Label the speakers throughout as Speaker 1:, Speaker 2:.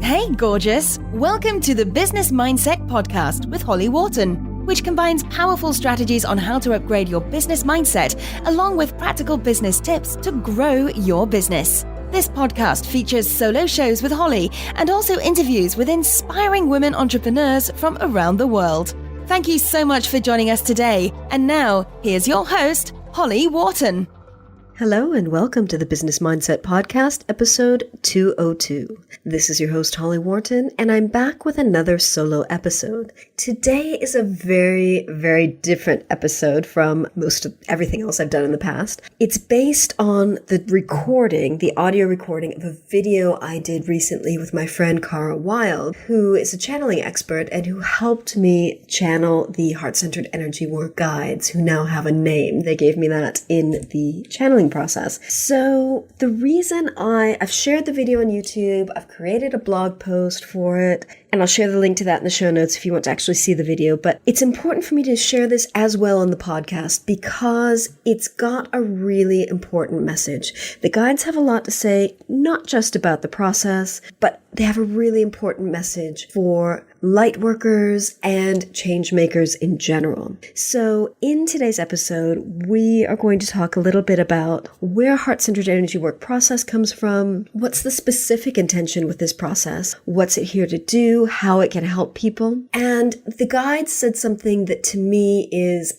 Speaker 1: Hey, gorgeous! Welcome to the Business Mindset Podcast with Holly Worton, which combines powerful strategies on how to upgrade your business mindset, along with practical business tips to grow your business. This podcast features solo shows with Holly and also interviews with inspiring women entrepreneurs from around the world. Thank you so much for joining us today. And now, here's your host, Holly Worton.
Speaker 2: Hello and welcome to the Business Mindset Podcast, episode 202. This is your host, Holly Worton, and I'm back with another solo episode. Today is a very, very different episode from most of everything else I've done in the past. It's based on the audio recording of a video I did recently with my friend Cara Wilde, who is a channeling expert and who helped me channel the Heart-Centered Energy Work Guides, who now have a name. They gave me that in the channeling process. So the reason I've shared the video on YouTube, I've created a blog post for it, and I'll share the link to that in the show notes if you want to actually see the video. But it's important for me to share this as well on the podcast because it's got a really important message. The guides have a lot to say, not just about the process, but they have a really important message for light workers and change makers in general. So in today's episode, we are going to talk a little bit about where Heart-Centered Energy Work process comes from, what's the specific intention with this process, what's it here to do, how it can help people. And the guide said something that to me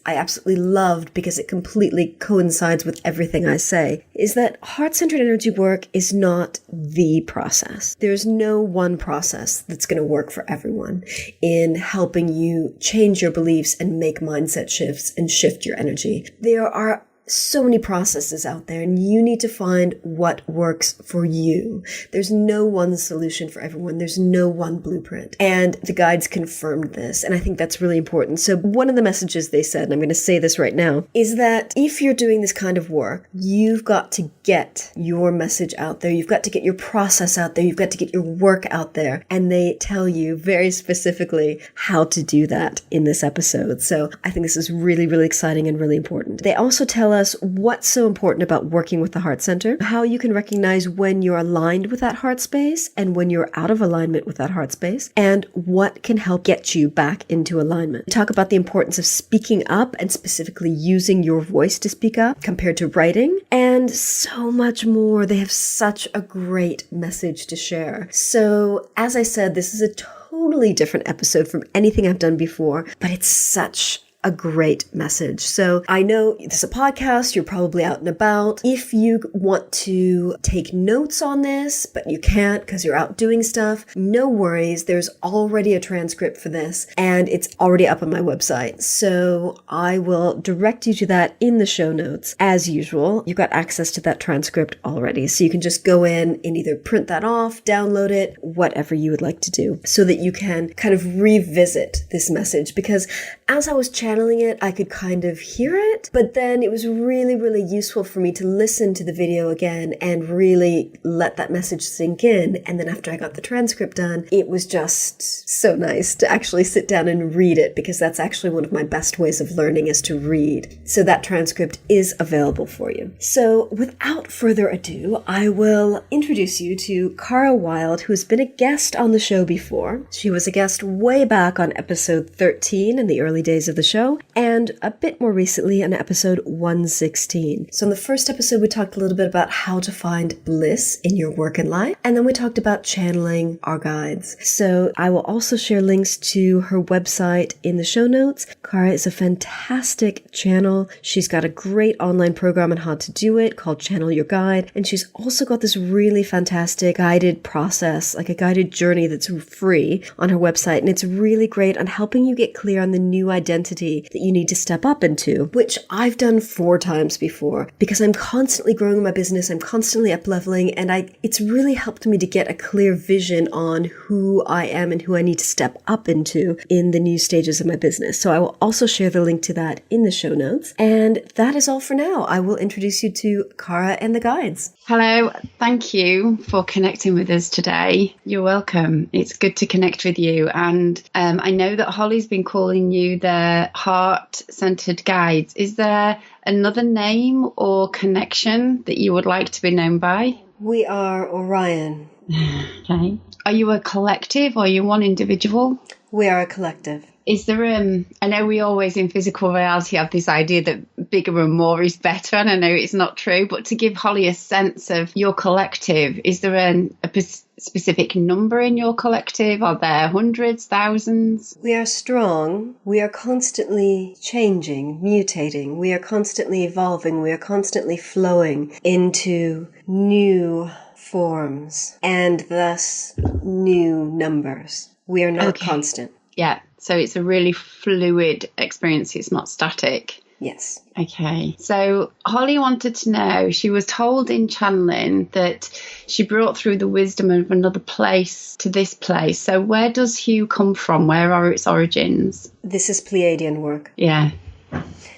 Speaker 2: I absolutely loved because it completely coincides with everything I say, is that Heart-Centered Energy Work is not the process. There's no one process that's going to work for everyone in helping you change your beliefs and make mindset shifts and shift your energy. There are so many processes out there and you need to find what works for you. There's no one solution for everyone. There's no one blueprint. And the guides confirmed this. And I think that's really important. So one of the messages they said, and I'm going to say this right now, is that if you're doing this kind of work, you've got to get your message out there. You've got to get your process out there. You've got to get your work out there. And they tell you very specifically how to do that in this episode. So I think this is really, really exciting and really important. They also tell us what's so important about working with the heart center, how you can recognize when you're aligned with that heart space and when you're out of alignment with that heart space, and what can help get you back into alignment. We talk about the importance of speaking up and specifically using your voice to speak up compared to writing, and so much more. They have such a great message to share. So as I said, this is a totally different episode from anything I've done before, but it's such a great message. So I know this is a podcast, you're probably out and about. If you want to take notes on this, but you can't because you're out doing stuff, no worries. There's already a transcript for this and it's already up on my website. So I will direct you to that in the show notes. As usual, you've got access to that transcript already. So you can just go in and either print that off, download it, whatever you would like to do so that you can kind of revisit this message. Because as I was channeling it, I could kind of hear it, but then it was really, really useful for me to listen to the video again and really let that message sink in. And then after I got the transcript done, it was just so nice to actually sit down and read it, because that's actually one of my best ways of learning is to read. So that transcript is available for you. So without further ado, I will introduce you to Cara Wilde, who has been a guest on the show before. She was a guest way back on episode 13 in the early days of the show, and a bit more recently on episode 116. So in the first episode, we talked a little bit about how to find bliss in your work and life, and then we talked about channeling our guides. So I will also share links to her website in the show notes. Cara is a fantastic channel. She's got a great online program on how to do it called Channel Your Guide, and she's also got this really fantastic guided process, like a guided journey that's free on her website, and it's really great on helping you get clear on the new identity that you need to step up into, which I've done 4 times before because I'm constantly growing my business. I'm constantly up leveling, and it's really helped me to get a clear vision on who I am and who I need to step up into in the new stages of my business. So I will also share the link to that in the show notes. And that is all for now. I will introduce you to Cara and the guides.
Speaker 3: Hello. Thank you for connecting with us today. You're welcome. It's good to connect with you. And I know that Holly's been calling you the Heart-Centered Guides. Is there another name or connection that you would like to be known by?
Speaker 2: We are Orion.
Speaker 3: Okay. Are you a collective or are you one individual?
Speaker 2: We are a collective.
Speaker 3: Is there, I know we always in physical reality have this idea that bigger and more is better, and I know it's not true, but to give Holly a sense of your collective, is there a specific number in your collective? Are there hundreds, thousands?
Speaker 2: We are strong. We are constantly changing, mutating. We are constantly evolving. We are constantly flowing into new forms and thus new numbers. We are not constant.
Speaker 3: Yeah. So it's a really fluid experience. It's not static.
Speaker 2: Yes.
Speaker 3: Okay. So Holly wanted to know, she was told in channeling that she brought through the wisdom of another place to this place. So where does Hugh come from? Where are its origins?
Speaker 2: This is Pleiadian work.
Speaker 3: Yeah.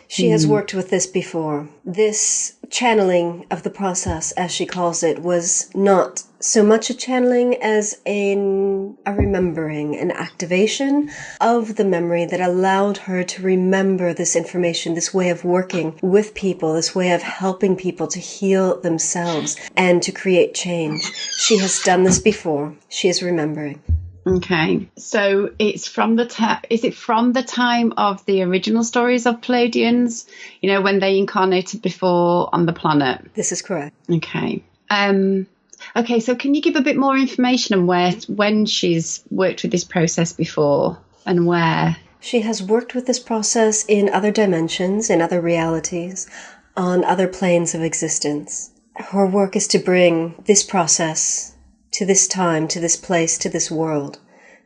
Speaker 2: She has worked with this before. This channeling of the process, as she calls it, was not so much a channeling as a remembering, an activation of the memory that allowed her to remember this information, this way of working with people, this way of helping people to heal themselves and to create change. She has done this before. She is remembering.
Speaker 3: Okay, so it's from is it from the time of the original stories of Pleiadians, you know, when they incarnated before on the planet?
Speaker 2: This is correct.
Speaker 3: Okay. Okay, so can you give a bit more information on when she's worked with this process before and where?
Speaker 2: She has worked with this process in other dimensions, in other realities, on other planes of existence. Her work is to bring this process to this time, to this place, to this world,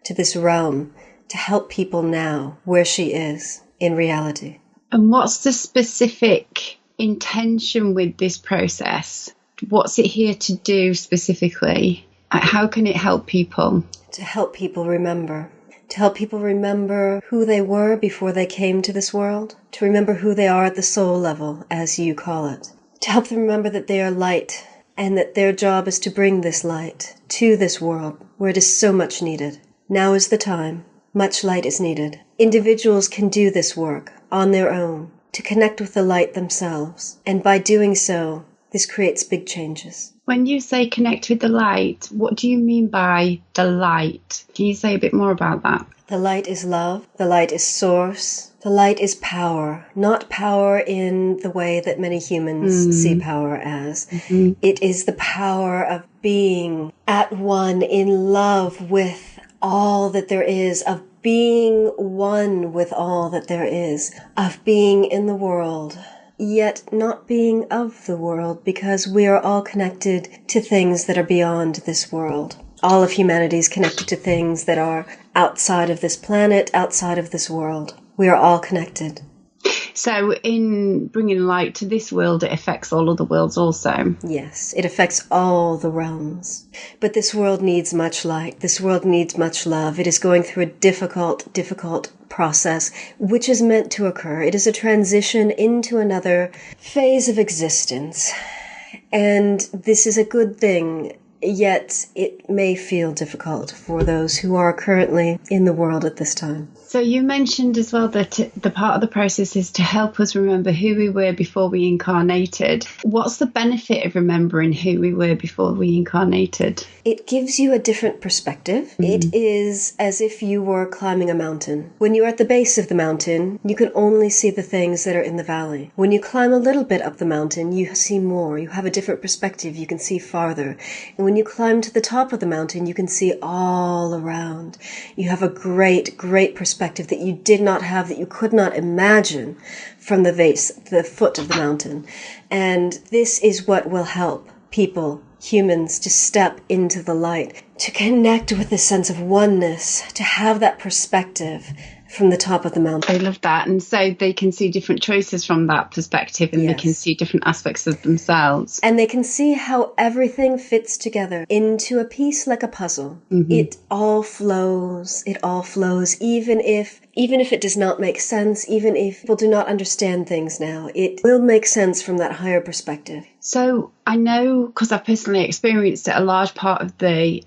Speaker 2: to this realm, to help people now where she is in reality.
Speaker 3: And what's the specific intention with this process? What's it here to do specifically? How can it help people?
Speaker 2: To help people remember. To help people remember who they were before they came to this world. To remember who they are at the soul level, as you call it. To help them remember that they are light, and that their job is to bring this light to this world where it is so much needed. Now is the time. Much light is needed. Individuals can do this work on their own to connect with the light themselves. And by doing so, this creates big changes.
Speaker 3: When you say connect with the light, what do you mean by the light? Can you say a bit more about that?
Speaker 2: The light is love. The light is source. The light is power, not power in the way that many humans see power as. Mm-hmm. It is the power of being at one in love with all that there is, of being one with all that there is, of being in the world, yet not being of the world, because we are all connected to things that are beyond this world. All of humanity is connected to things that are outside of this planet, outside of this world. We are all connected.
Speaker 3: So in bringing light to this world, it affects all other worlds also?
Speaker 2: Yes, it affects all the realms. But this world needs much light. This world needs much love. It is going through a difficult process, which is meant to occur. It is a transition into another phase of existence. And this is a good thing. Yet it may feel difficult for those who are currently in the world at this time.
Speaker 3: So you mentioned as well that the part of the process is to help us remember who we were before we incarnated. What's the benefit of remembering who we were before we incarnated?
Speaker 2: It gives you a different perspective. Mm-hmm. It is as if you were climbing a mountain. When you're at the base of the mountain, you can only see the things that are in the valley. When you climb a little bit up the mountain, you see more. You have a different perspective. You can see farther. And when you climb to the top of the mountain, you can see all around. You have a great perspective that you did not have, that you could not imagine from the base, the foot of the mountain. And this is what will help people, humans, to step into the light, to connect with a sense of oneness, to have that perspective from the top of the mountain.
Speaker 3: I love that. And so they can see different choices from that perspective, and They can see different aspects of themselves.
Speaker 2: And they can see how everything fits together into a piece like a puzzle. Mm-hmm. It all flows, even if it does not make sense, even if people do not understand things now, it will make sense from that higher perspective.
Speaker 3: So I know, because I've personally experienced it, a large part of the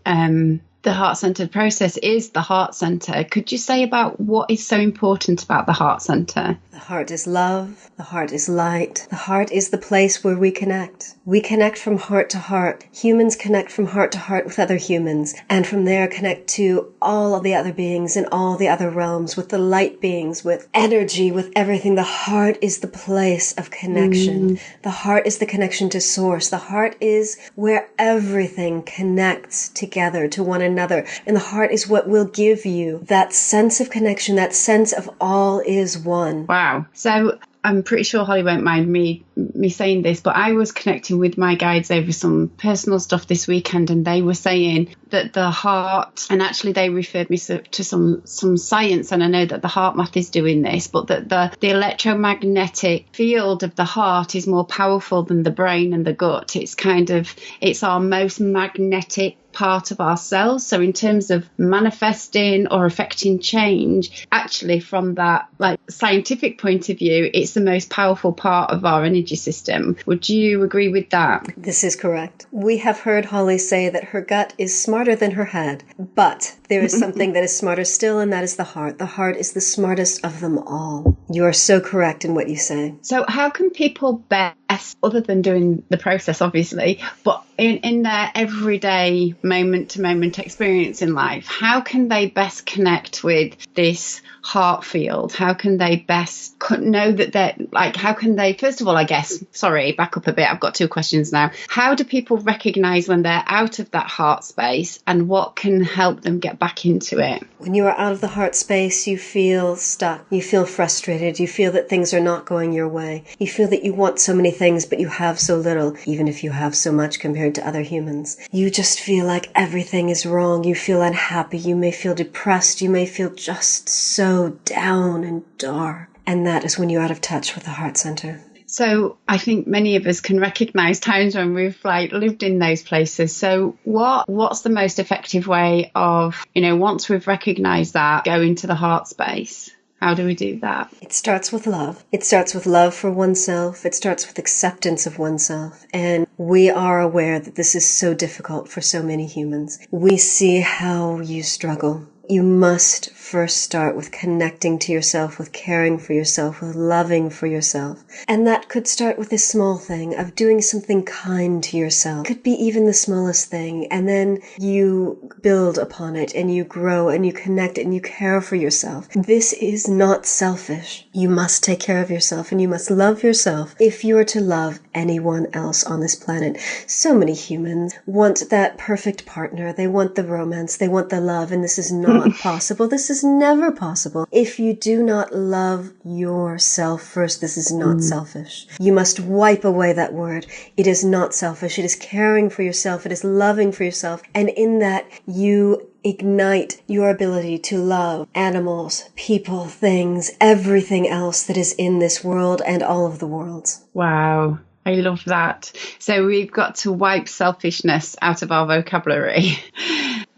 Speaker 3: the heart-centered process is the heart center. Could you say about what is so important about the heart center?
Speaker 2: The heart is love. The heart is light. The heart is the place where we connect. We connect from heart to heart. Humans connect from heart to heart with other humans, and from there connect to all of the other beings in all the other realms, with the light beings, with energy, with everything. The heart is the place of connection. The heart is the connection to source. The heart is where everything connects together to one another. And the heart is what will give you that sense of connection, that sense of all is one.
Speaker 3: Wow. So I'm pretty sure Holly won't mind me saying this, but I was connecting with my guides over some personal stuff this weekend, and they were saying that the heart, and actually they referred me to some science, and I know that the heart math is doing this, but that the electromagnetic field of the heart is more powerful than the brain and the gut. It's our most magnetic part of ourselves. So in terms of manifesting or affecting change, actually from that like scientific point of view, it's the most powerful part of our energy system. Would you agree with that?
Speaker 2: This is correct. We have heard Holly say that her gut is smarter than her head, but there is something that is smarter still, and that is the heart. The heart is the smartest of them all. You are so correct in what you say.
Speaker 3: So how can people best, other than doing the process obviously, but in their everyday moment-to-moment experience in life, how can they best connect with this heart field? How can they best know that they're like, how can they, first of all, I guess, sorry, back up a bit, I've got two questions now. How do people recognize when they're out of that heart space, and what can help them get back into it?
Speaker 2: When you are out of the heart space, you feel stuck. You feel frustrated. You feel that things are not going your way. You feel that you want so many things, but you have so little, even if you have so much compared to other humans. You just feel like everything is wrong. You feel unhappy. You may feel depressed. You may feel just so down and dark. And that is when you're out of touch with the heart center.
Speaker 3: So I think many of us can recognize times when we've lived in those places. So what's the most effective way of, once we've recognized that, go into the heart space? How do we do that?
Speaker 2: It starts with love. It starts with love for oneself. It starts with acceptance of oneself. And we are aware that this is so difficult for so many humans. We see how you struggle. You must first start with connecting to yourself, with caring for yourself, with loving for yourself. And that could start with this small thing of doing something kind to yourself. It could be even the smallest thing. And then you build upon it and you grow and you connect and you care for yourself. This is not selfish. You must take care of yourself and you must love yourself if you are to love anyone else on this planet. So many humans want that perfect partner. They want the romance. They want the love. And this is not possible. This is never possible. If you do not love yourself first, this is not selfish. You must wipe away that word. It is not selfish. It is caring for yourself. It is loving for yourself. And in that, you ignite your ability to love animals, people, things, everything else that is in this world and all of the worlds.
Speaker 3: Wow. I love that. So we've got to wipe selfishness out of our vocabulary.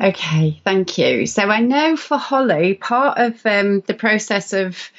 Speaker 3: Okay, thank you. So I know for Holly, part of the process of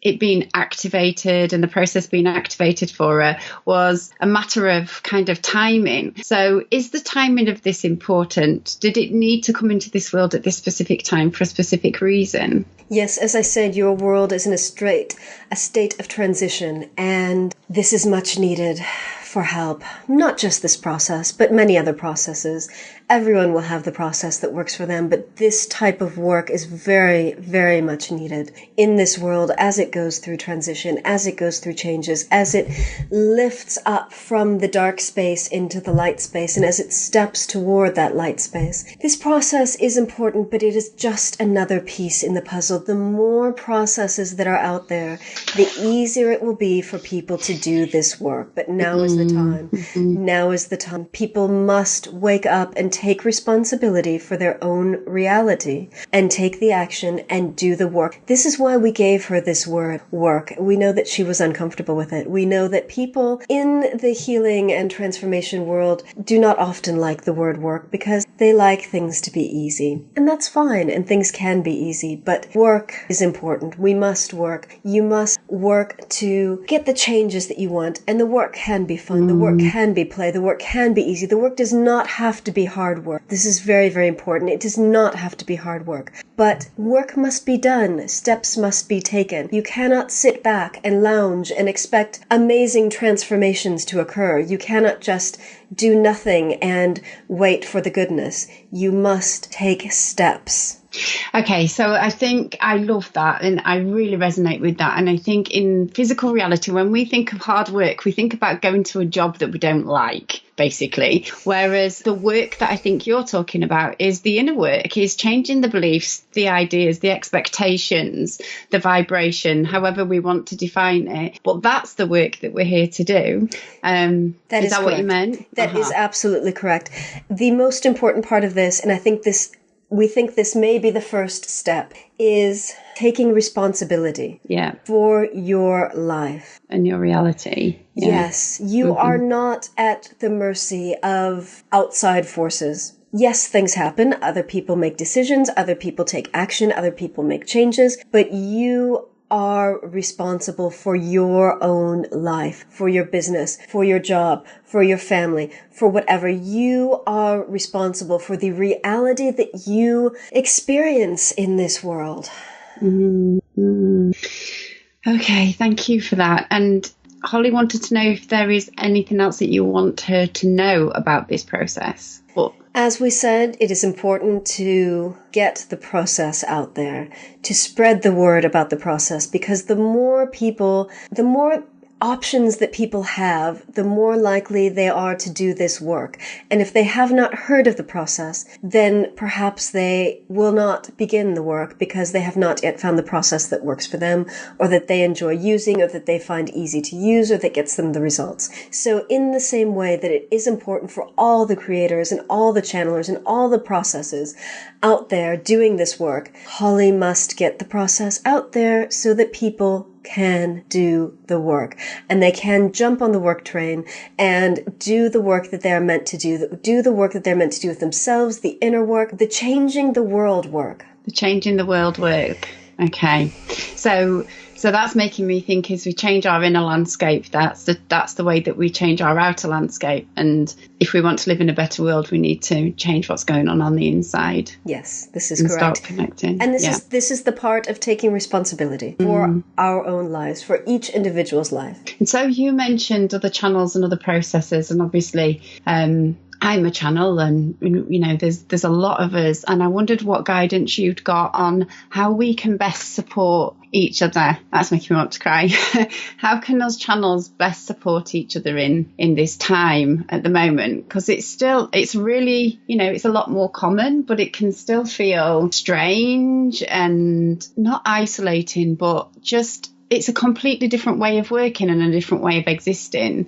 Speaker 3: it being activated and the process being activated for her was a matter of kind of timing. So is the timing of this important? Did it need to come into this world at this specific time for a specific reason?
Speaker 2: Yes, as I said, your world is in a state of transition, and this is much needed for help. Not just this process, but many other processes. Everyone will have the process that works for them, but this type of work is very, very much needed in this world as it goes through transition, as it goes through changes, as it lifts up from the dark space into the light space, and as it steps toward that light space. This process is important, but it is just another piece in the puzzle. The more processes that are out there, the easier it will be for people to do this work. But now is the time. Now is the time. People must wake up and take responsibility for their own reality and take the action and do the work. This is why we gave her this word, work. We know that she was uncomfortable with it. We know that people in the healing and transformation world do not often like the word work because they like things to be easy. And that's fine, and things can be easy, but work is important. We must work. You must work to get the changes that you want, and the work can be fun. fun. The work can be play. The work can be easy. The work does not have to be hard work. This is very, very important. It does not have to be hard work. But work must be done. Steps must be taken. You cannot sit back and lounge and expect amazing transformations to occur. You cannot just do nothing and wait for the goodness. You must take steps.
Speaker 3: Okay, so I think I love that and I really resonate with that. And I think in physical reality, when we think of hard work, we think about going to a job that we don't like, basically. Whereas the work that I think you're talking about is the inner work, is changing the beliefs, the ideas, the expectations, the vibration, however we want to define it. But that's the work that we're here to do. Is that what you meant?
Speaker 2: That is absolutely correct. The most important part of this, and we think this may be the first step, is taking responsibility for your life.
Speaker 3: And your reality. Yeah.
Speaker 2: Yes, you are not at the mercy of outside forces. Yes, things happen. Other people make decisions. Other people take action. Other people make changes. But you are responsible for your own life, for your business, for your job, for your family, for whatever. You are responsible for the reality that you experience in this world.
Speaker 3: Mm-hmm. Okay, thank you for that. And Holly wanted to know if there is anything else that you want her to know about this process.
Speaker 2: As we said, it is important to get the process out there, to spread the word about the process, because the more options that people have, the more likely they are to do this work. And if they have not heard of the process, then perhaps they will not begin the work because they have not yet found the process that works for them, or that they enjoy using, or that they find easy to use, or that gets them the results. So in the same way that it is important for all the creators and all the channelers and all the processes out there doing this work, Holly must get the process out there so that people can do the work, and they can jump on the work train and do the work that they're meant to do the work that they're meant to do with themselves, the inner work, the changing the world work.
Speaker 3: The changing the world work. Okay. So that's making me think, as we change our inner landscape, that's the way that we change our outer landscape. And if we want to live in a better world, we need to change what's going on the inside.
Speaker 2: Yes, this is correct.
Speaker 3: Start connecting.
Speaker 2: And this is the part of taking responsibility for our own lives, for each individual's life.
Speaker 3: And so you mentioned other channels and other processes, and obviously I'm a channel, and there's a lot of us, and I wondered what guidance you'd got on how we can best support each other. That's making me want to cry. How can those channels best support each other in this time at the moment? Because it's really, it's a lot more common, but it can still feel strange and not isolating, but just it's a completely different way of working and a different way of existing.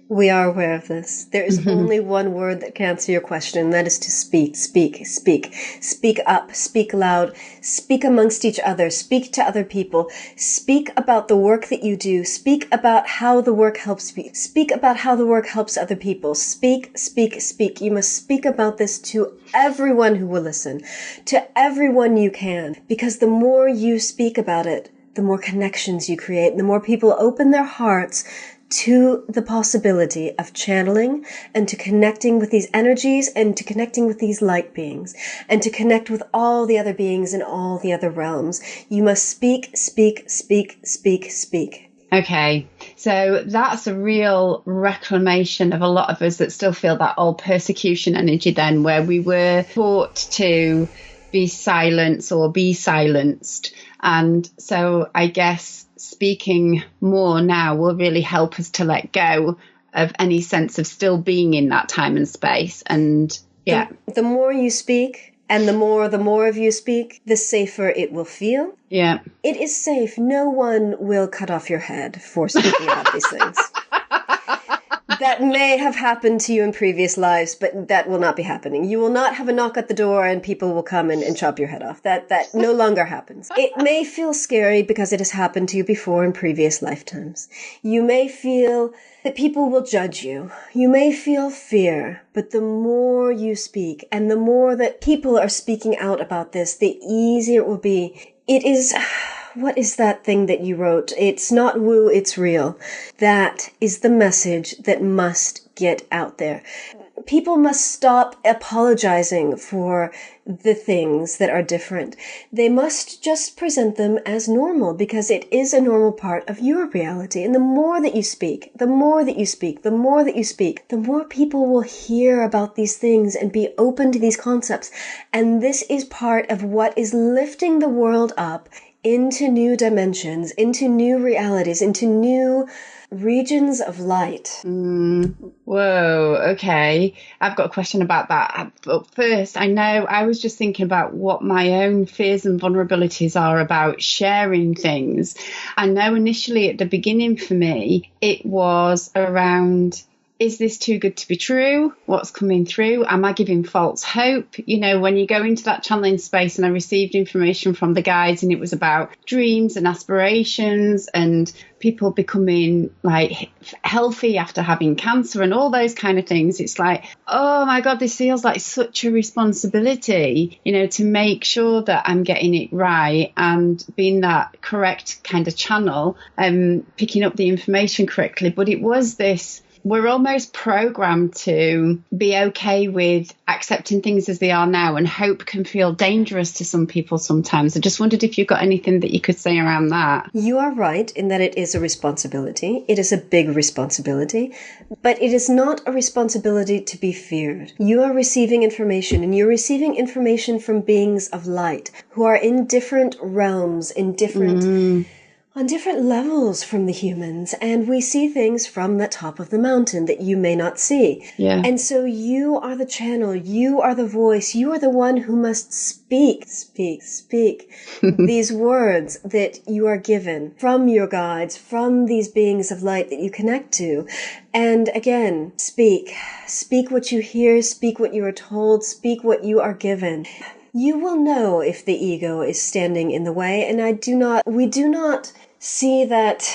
Speaker 2: We are aware of this. There is only one word that can answer your question, and that is to speak, speak, speak. Speak up, speak loud, speak amongst each other, speak to other people, speak about the work that you do, speak about how the work helps you, speak about how the work helps other people. Speak, speak, speak. You must speak about this to everyone who will listen, to everyone you can, because the more you speak about it, the more connections you create, the more people open their hearts to the possibility of channeling and to connecting with these energies and to connecting with these light beings and to connect with all the other beings in all the other realms. You must speak, speak, speak, speak, speak.
Speaker 3: Okay, so that's a real reclamation of a lot of us that still feel that old persecution energy then, where we were taught to be silenced or be silenced. And so I guess speaking more now will really help us to let go of any sense of still being in that time and space. And
Speaker 2: the more you speak, and the more of you speak, the safer it will feel.
Speaker 3: Yeah.
Speaker 2: It is safe. No one will cut off your head for speaking about these things. That may have happened to you in previous lives, but that will not be happening. You will not have a knock at the door and people will come and chop your head off. That no longer happens. It may feel scary because it has happened to you before in previous lifetimes. You may feel that people will judge you. You may feel fear, but the more you speak and the more that people are speaking out about this, the easier it will be. It is what is that thing that you wrote? It's not woo, it's real. That is the message that must get out there. People must stop apologizing for the things that are different. They must just present them as normal because it is a normal part of your reality. And the more that you speak, the more that you speak, the more that you speak, the more people will hear about these things and be open to these concepts. And this is part of what is lifting the world up into new dimensions, into new realities, into new regions of light.
Speaker 3: Whoa, okay. I've got a question about that. But first, I know I was just thinking about what my own fears and vulnerabilities are about sharing things. I know initially at the beginning for me, it was around, is this too good to be true? What's coming through? Am I giving false hope? You know, when you go into that channeling space, and I received information from the guides, and it was about dreams and aspirations and people becoming like healthy after having cancer and all those kind of things. It's like, oh my God, this feels like such a responsibility, you know, to make sure that I'm getting it right and being that correct kind of channel and picking up the information correctly. But it was this, we're almost programmed to be okay with accepting things as they are now, and hope can feel dangerous to some people sometimes. I just wondered if you've got anything that you could say around that.
Speaker 2: You are right in that it is a responsibility. It is a big responsibility, but it is not a responsibility to be feared. You are receiving information, and you're receiving information from beings of light who are in different realms, in different on different levels from the humans, and we see things from the top of the mountain that you may not see.
Speaker 3: Yeah.
Speaker 2: And so you are the channel, you are the voice, you are the one who must speak these words that you are given from your guides, from these beings of light that you connect to. And again, speak what you hear, speak what you are told, speak what you are given. You will know if the ego is standing in the way, and we do not see that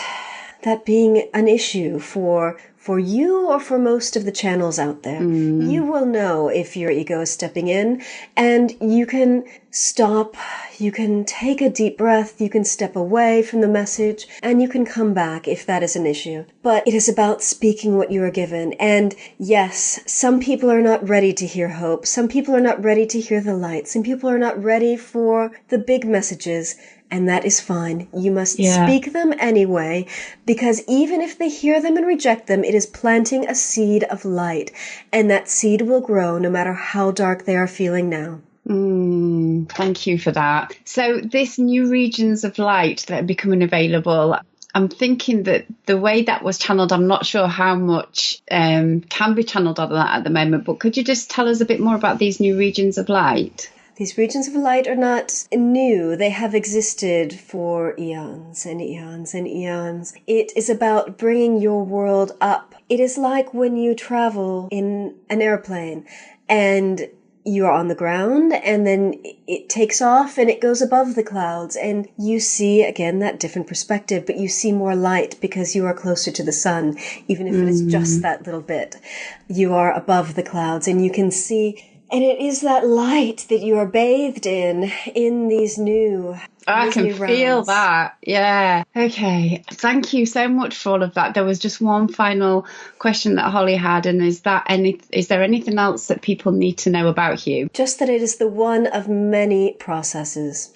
Speaker 2: being an issue for you or for most of the channels out there. You will know if your ego is stepping in, and you can stop, you can take a deep breath, you can step away from the message, and you can come back if that is an issue. But it is about speaking what you are given. And yes, some people are not ready to hear hope. Some people are not ready to hear the light. Some people are not ready for the big messages. And that is fine. You must speak them anyway, because even if they hear them and reject them, it is planting a seed of light, and that seed will grow no matter how dark they are feeling now.
Speaker 3: Thank you for that. So this new regions of light that are becoming available, I'm thinking that the way that was channeled, I'm not sure how much can be channeled on that at the moment, but could you just tell us a bit more about these new regions of light?
Speaker 2: These regions of light are not new. They have existed for eons and eons and eons. It is about bringing your world up. It is like when you travel in an airplane and you are on the ground, and then it takes off and it goes above the clouds, and you see, again, that different perspective, but you see more light because you are closer to the sun, even if it is just that little bit. You are above the clouds, and you can see. And it is that light that you are bathed in these new
Speaker 3: I can feel that. Yeah. Okay. Thank you so much for all of that. There was just one final question that Holly had, and is there anything else that people need to know about you?
Speaker 2: Just that it is the one of many processes.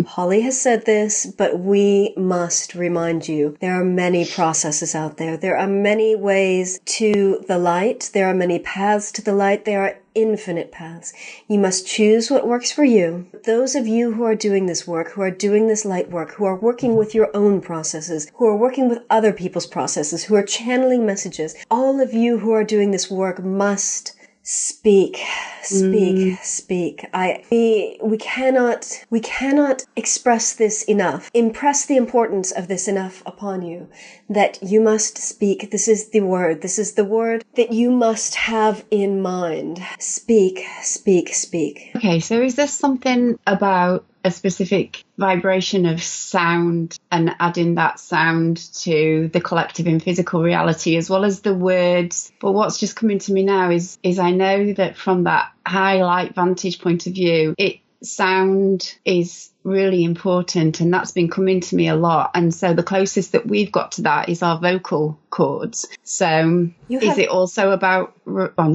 Speaker 2: Holly has said this, but we must remind you, there are many processes out there. There are many ways to the light. There are many paths to the light. There are infinite paths. You must choose what works for you. Those of you who are doing this work, who are doing this light work, who are working with your own processes, who are working with other people's processes, who are channeling messages, all of you who are doing this work must speak. We cannot express this enough, impress the importance of this enough upon you, that you must speak. This is the word that you must have in mind. Speak.
Speaker 3: Okay, so is there something about a specific vibration of sound and adding that sound to the collective in physical reality as well as the words? But what's just coming to me now is I know that from that high light vantage point of view, sound is really important, and that's been coming to me a lot. And so the closest that we've got to that is our vocal cords. So is it also about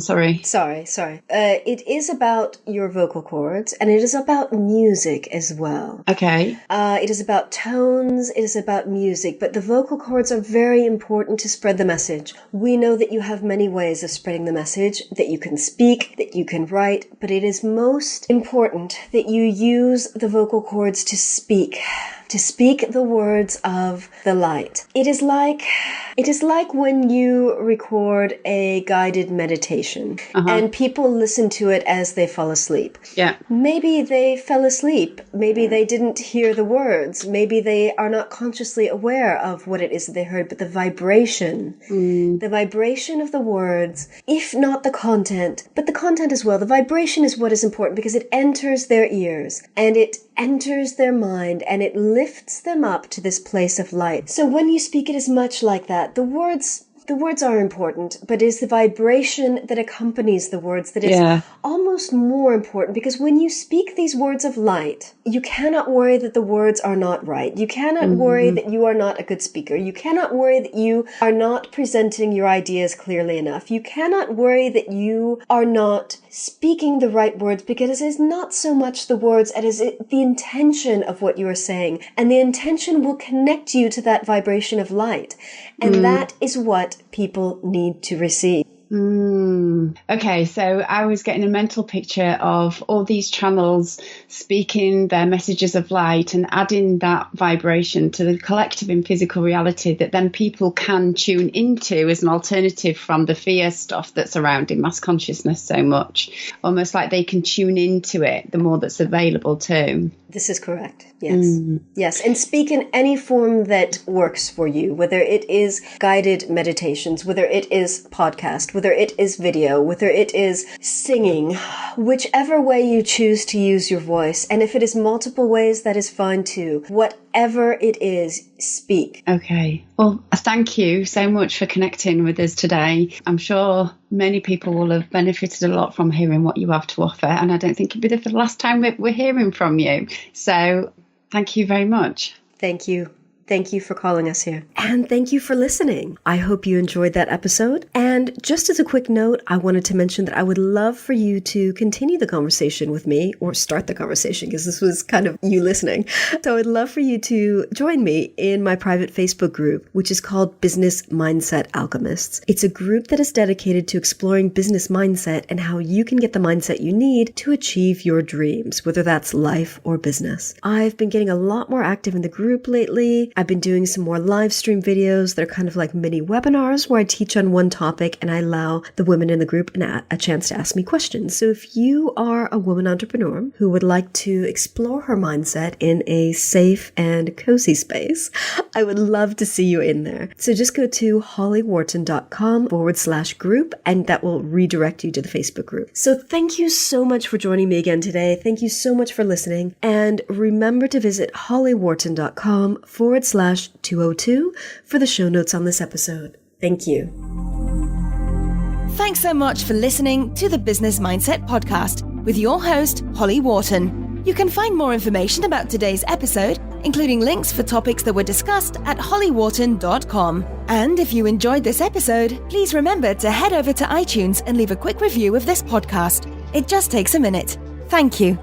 Speaker 3: Sorry.
Speaker 2: It is about your vocal cords, and it is about music as well.
Speaker 3: Okay.
Speaker 2: It is about tones, it is about music, but the vocal cords are very important to spread the message. We know that you have many ways of spreading the message, that you can speak, that you can write, but it is most important that you use the vocal cords to speak the words of the light. It is like when you record a guided meditation and people listen to it as they fall asleep.
Speaker 3: Yeah.
Speaker 2: Maybe they fell asleep. Maybe they didn't hear the words. Maybe they are not consciously aware of what it is that they heard, but the vibration of the words, if not the content, but the content as well. The vibration is what is important because it enters their ears and it enters their mind and it lifts them up to this place of light. So when you speak, it is much like that. The words are important, but it is the vibration that accompanies the words that is almost more important, because when you speak these words of light, you cannot worry that the words are not right. You cannot worry that you are not a good speaker. You cannot worry that you are not presenting your ideas clearly enough. You cannot worry that you are not speaking the right words, because it is not so much the words as it is the intention of what you are saying. And the intention will connect you to that vibration of light. And that is what people need to receive.
Speaker 3: Okay, so I was getting a mental picture of all these channels speaking their messages of light and adding that vibration to the collective in physical reality that then people can tune into as an alternative from the fear stuff that's surrounding mass consciousness so much. Almost like they can tune into it the more that's available too.
Speaker 2: This is correct. Yes. Yes. And speak in any form that works for you, whether it is guided meditations, whether it is podcast, whether it is video, whether it is singing, whichever way you choose to use your voice. And if it is multiple ways, that is fine too. Whatever it is, speak.
Speaker 3: Okay. Well, thank you so much for connecting with us today. I'm sure many people will have benefited a lot from hearing what you have to offer. And I don't think it'll be the last time we're hearing from you. So thank you very much.
Speaker 2: Thank you. Thank you for calling us here. And thank you for listening. I hope you enjoyed that episode. And just as a quick note, I wanted to mention that I would love for you to continue the conversation with me, or start the conversation, because this was kind of you listening. So I'd love for you to join me in my private Facebook group, which is called Business Mindset Alchemists. It's a group that is dedicated to exploring business mindset and how you can get the mindset you need to achieve your dreams, whether that's life or business. I've been getting a lot more active in the group lately. I've been doing some more live stream videos that are kind of like mini webinars where I teach on one topic and I allow the women in the group a chance to ask me questions. So if you are a woman entrepreneur who would like to explore her mindset in a safe and cozy space, I would love to see you in there. So just go to hollywharton.com/group and that will redirect you to the Facebook group. So thank you so much for joining me again today. Thank you so much for listening. And remember to visit hollywharton.com/202 for the show notes on this episode. Thank you.
Speaker 1: Thanks so much for listening to the Business Mindset Podcast with your host, Holly Worton. You can find more information about today's episode, including links for topics that were discussed at hollywharton.com. And if you enjoyed this episode, please remember to head over to iTunes and leave a quick review of this podcast. It just takes a minute. Thank you.